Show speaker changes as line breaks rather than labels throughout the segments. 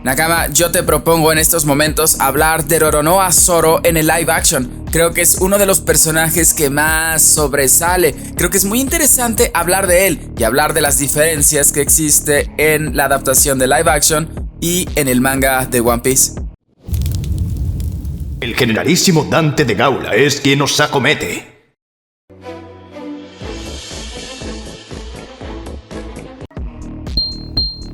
Nakama, yo te propongo en estos momentos hablar de Roronoa Zoro en el live action. Creo que es uno de los personajes que más sobresale. Creo que es muy interesante hablar de él y hablar de las diferencias que existe en la adaptación de live action y en el manga de One Piece.
El generalísimo Dante de Gaula es quien os acomete.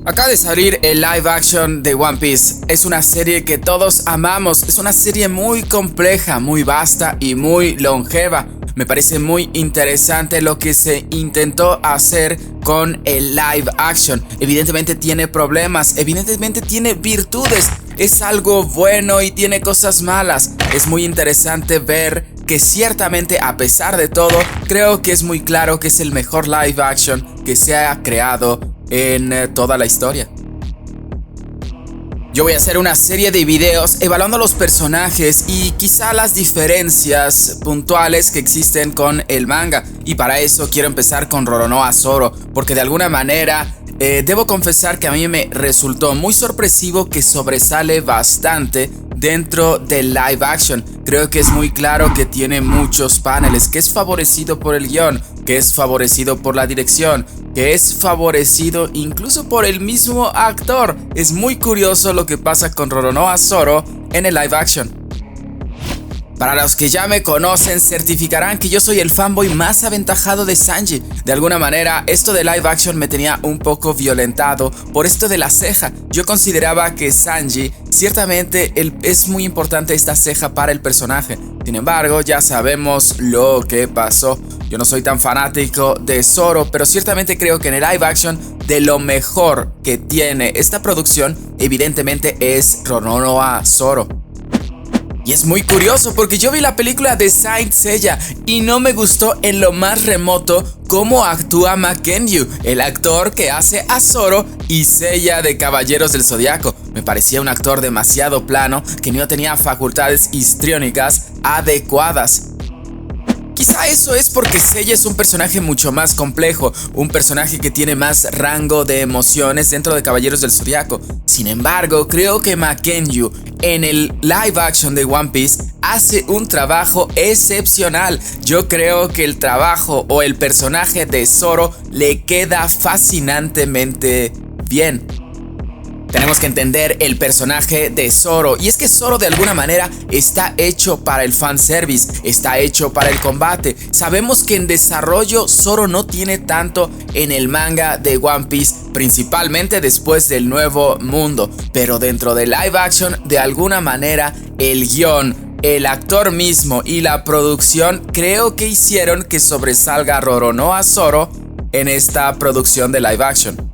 Acaba de salir el live action de One Piece. Es una serie que todos amamos. Es una serie muy compleja, muy vasta y muy longeva. Me parece muy interesante lo que se intentó hacer con el live action. Evidentemente tiene problemas, evidentemente tiene virtudes. Es algo bueno y tiene cosas malas. Es muy interesante ver que ciertamente, a pesar de todo, creo que es muy claro que es el mejor live action que se ha creado en toda la historia. Yo voy a hacer una serie de videos evaluando los personajes y quizá las diferencias puntuales que existen con el manga. Y para eso quiero empezar con Roronoa Zoro, porque de alguna manera debo confesar que a mí me resultó muy sorpresivo que sobresale bastante dentro del live action. Creo que es muy claro que tiene muchos paneles, que es favorecido por el guión, que es favorecido por la dirección, que es favorecido incluso por el mismo actor. Es muy curioso lo que pasa con Roronoa Zoro en el live action. Para los que ya me conocen, certificarán que yo soy el fanboy más aventajado de Sanji. De alguna manera, esto de live action me tenía un poco violentado por esto de la ceja. Yo consideraba que Sanji, ciertamente es muy importante esta ceja para el personaje. Sin embargo, ya sabemos lo que pasó. Yo no soy tan fanático de Zoro, pero ciertamente creo que en el live action, de lo mejor que tiene esta producción, evidentemente es Roronoa Zoro. Y es muy curioso porque yo vi la película de Saint Seiya y no me gustó en lo más remoto cómo actúa Mackenzie, el actor que hace a Zoro y Seiya de Caballeros del Zodiaco. Me parecía un actor demasiado plano que no tenía facultades histriónicas adecuadas. Quizá eso es porque Seiya es un personaje mucho más complejo, un personaje que tiene más rango de emociones dentro de Caballeros del Zodiaco. Sin embargo, creo que Mackenzie en el live action de One Piece hace un trabajo excepcional. Yo creo que el trabajo o el personaje de Zoro le queda fascinantemente bien. Tenemos que entender el personaje de Zoro, y es que Zoro de alguna manera está hecho para el fanservice, está hecho para el combate. Sabemos que en desarrollo Zoro no tiene tanto en el manga de One Piece, principalmente después del Nuevo Mundo, pero dentro de live action de alguna manera el guión, el actor mismo y la producción creo que hicieron que sobresalga Roronoa Zoro en esta producción de live action.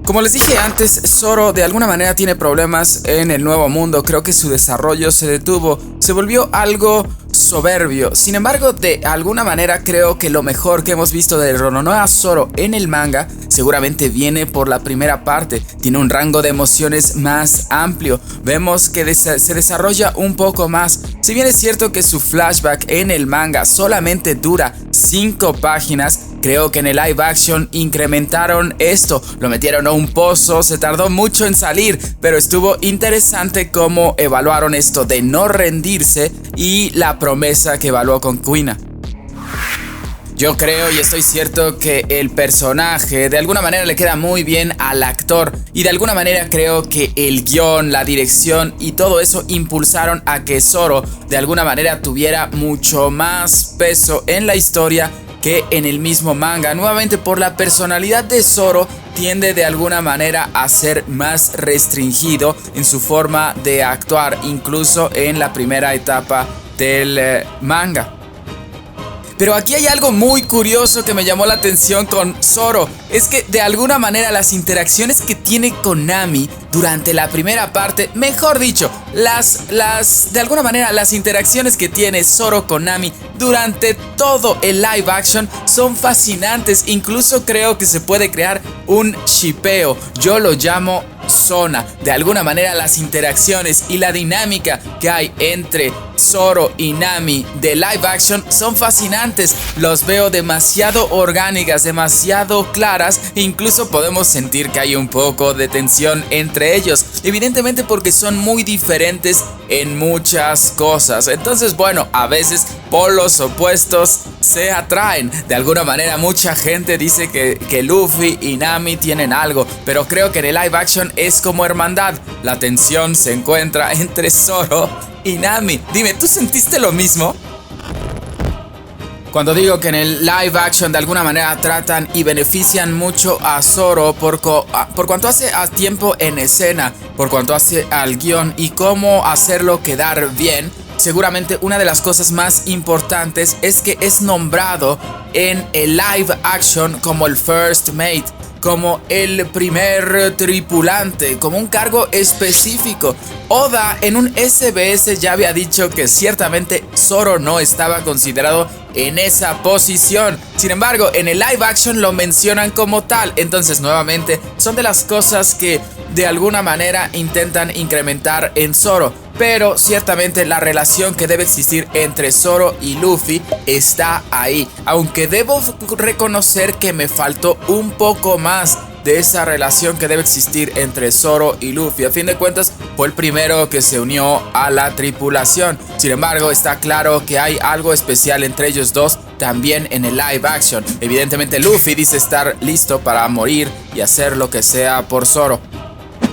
Como les dije antes, Zoro de alguna manera tiene problemas en el Nuevo Mundo. Creo que su desarrollo se detuvo, se volvió algo soberbio. Sin embargo, de alguna manera creo que lo mejor que hemos visto de Roronoa Zoro en el manga seguramente viene por la primera parte. Tiene un rango de emociones más amplio. Vemos que se desarrolla un poco más. Si bien es cierto que su flashback en el manga solamente dura 5 páginas, creo que en el live action incrementaron esto. Lo metieron a un pozo, se tardó mucho en salir, pero estuvo interesante cómo evaluaron esto de no rendirse y la promesa que evaluó con Kuina. Yo creo y estoy cierto que el personaje de alguna manera le queda muy bien al actor, y de alguna manera creo que el guión, la dirección y todo eso impulsaron a que Zoro de alguna manera tuviera mucho más peso en la historia que en el mismo manga. Nuevamente, por la personalidad de Zoro, tiende de alguna manera a ser más restringido en su forma de actuar, incluso en la primera etapa del manga. Pero aquí hay algo muy curioso que me llamó la atención con Zoro. Es que de alguna manera las interacciones que tiene con Nami durante la primera parte, mejor dicho, de alguna manera las interacciones que tiene Zoro con Nami durante todo el live action son fascinantes. Incluso creo que se puede crear un shippeo. Yo lo llamo persona. De alguna manera las interacciones y la dinámica que hay entre Zoro y Nami de live action son fascinantes. Los veo demasiado orgánicas, demasiado claras, e incluso podemos sentir que hay un poco de tensión entre ellos, evidentemente porque son muy diferentes en muchas cosas. Entonces, bueno, a veces polos opuestos se atraen. De alguna manera mucha gente dice que Luffy y Nami tienen algo, pero creo que en el live action es como hermandad. La tensión se encuentra entre Zoro y Nami. Dime, ¿tú sentiste lo mismo? Cuando digo que en el live action de alguna manera tratan y benefician mucho a Zoro por cuanto hace a tiempo en escena, por cuanto hace al guión y cómo hacerlo quedar bien, seguramente una de las cosas más importantes es que es nombrado en el live action como el first mate, como el primer tripulante, como un cargo específico. Oda en un SBS ya había dicho que ciertamente Zoro no estaba considerado en esa posición. Sin embargo, en el live action lo mencionan como tal. Entonces, nuevamente, son de las cosas que de alguna manera intentan incrementar en Zoro. Pero ciertamente la relación que debe existir entre Zoro y Luffy está ahí. Aunque debo reconocer que me faltó un poco más de esa relación que debe existir entre Zoro y Luffy. A fin de cuentas, fue el primero que se unió a la tripulación. Sin embargo, está claro que hay algo especial entre ellos dos también en el live action. Evidentemente, Luffy dice estar listo para morir y hacer lo que sea por Zoro.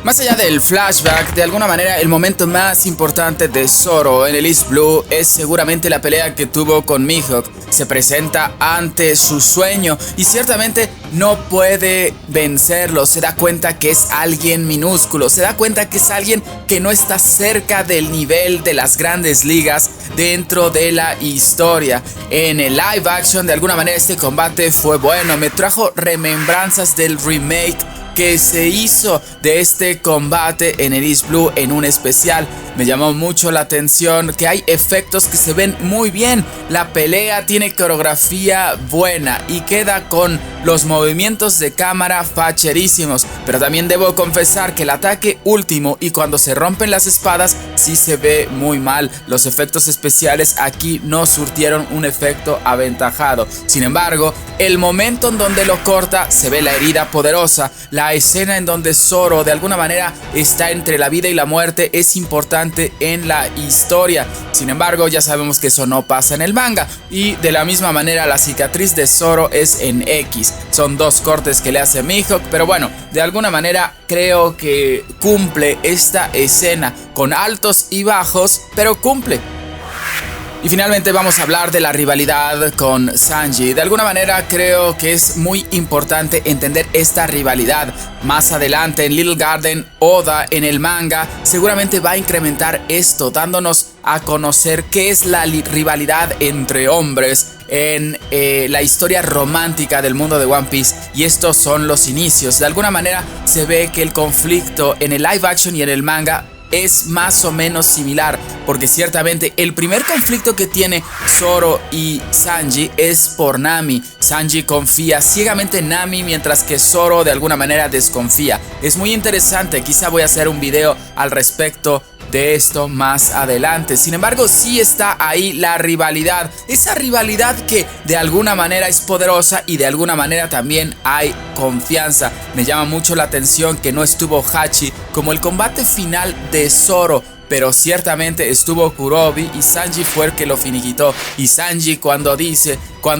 Más allá del flashback, de alguna manera el momento más importante de Zoro en el East Blue es seguramente la pelea que tuvo con Mihawk. Se presenta ante su sueño y ciertamente no puede vencerlo. Se da cuenta que es alguien minúsculo, se da cuenta que es alguien que no está cerca del nivel de las grandes ligas dentro de la historia. En el live action de alguna manera este combate fue bueno, me trajo remembranzas del remake que se hizo de este combate en el East Blue en un especial. Me llamó mucho la atención que hay efectos que se ven muy bien. La pelea tiene coreografía buena y queda con los movimientos de cámara facherísimos. Pero también debo confesar que el ataque último y cuando se rompen las espadas sí se ve muy mal. Los efectos especiales aquí no surtieron un efecto aventajado. Sin embargo, el momento en donde lo corta se ve la herida poderosa. La escena en donde Zoro de alguna manera está entre la vida y la muerte es importante en la historia. Sin embargo, ya sabemos que eso no pasa en el manga. Y de la misma manera la cicatriz de Zoro es en X. Son dos cortes que le hace Mihawk, pero bueno, de alguna manera creo que cumple esta escena con altos y bajos, pero cumple. Y finalmente vamos a hablar de la rivalidad con Sanji. De alguna manera creo que es muy importante entender esta rivalidad. Más adelante en Little Garden, Oda en el manga seguramente va a incrementar esto, dándonos a conocer qué es la rivalidad entre hombres en la historia romántica del mundo de One Piece. Y estos son los inicios. De alguna manera se ve que el conflicto en el live action y en el manga es más o menos similar, porque ciertamente el primer conflicto que tiene Zoro y Sanji es por Nami. Sanji confía ciegamente en Nami, mientras que Zoro de alguna manera desconfía. Es muy interesante, quizá voy a hacer un video al respecto de esto más adelante. Sin embargo, sí está ahí la rivalidad, esa rivalidad que de alguna manera es poderosa y de alguna manera también hay confianza. Me llama mucho la atención que no estuvo Hachi como el combate final de Zoro, pero ciertamente estuvo Kurobi y Sanji fue el que lo finiquitó. Y Sanji cuando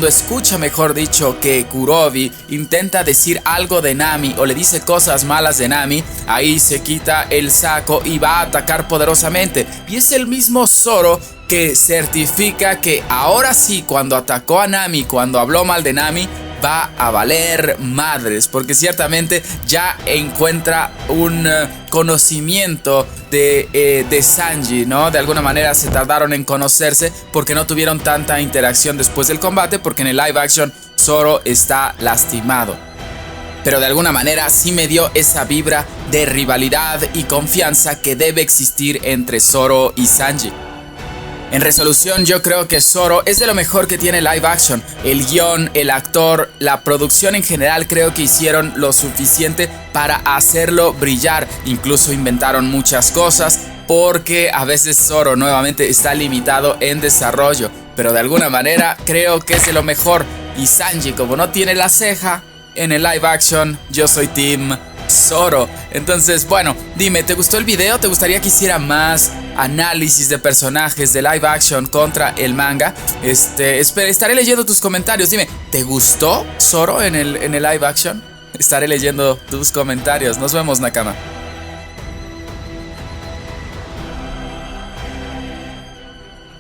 escucha mejor dicho que Kurobi intenta decir algo de Nami o le dice cosas malas de Nami, ahí se quita el saco y va a atacar poderosamente. Y es el mismo Zoro que certifica que ahora sí, cuando atacó a Nami, cuando habló mal de Nami, va a valer madres, porque ciertamente ya encuentra un conocimiento de Sanji, ¿no? De alguna manera se tardaron en conocerse porque no tuvieron tanta interacción después del combate, porque en el live action Zoro está lastimado. Pero de alguna manera sí me dio esa vibra de rivalidad y confianza que debe existir entre Zoro y Sanji. En resolución, yo creo que Zoro es de lo mejor que tiene live action. El guión, el actor, la producción en general creo que hicieron lo suficiente para hacerlo brillar. Incluso inventaron muchas cosas porque a veces Zoro nuevamente está limitado en desarrollo. Pero de alguna manera creo que es de lo mejor. Y Sanji, como no tiene la ceja en el live action, yo soy team Zoro. Entonces, bueno, dime, ¿te gustó el video? ¿Te gustaría que hiciera más análisis de personajes de live action contra el manga? Estaré leyendo tus comentarios. Dime, ¿te gustó Zoro en el live action? Estaré leyendo tus comentarios. Nos vemos, Nakama.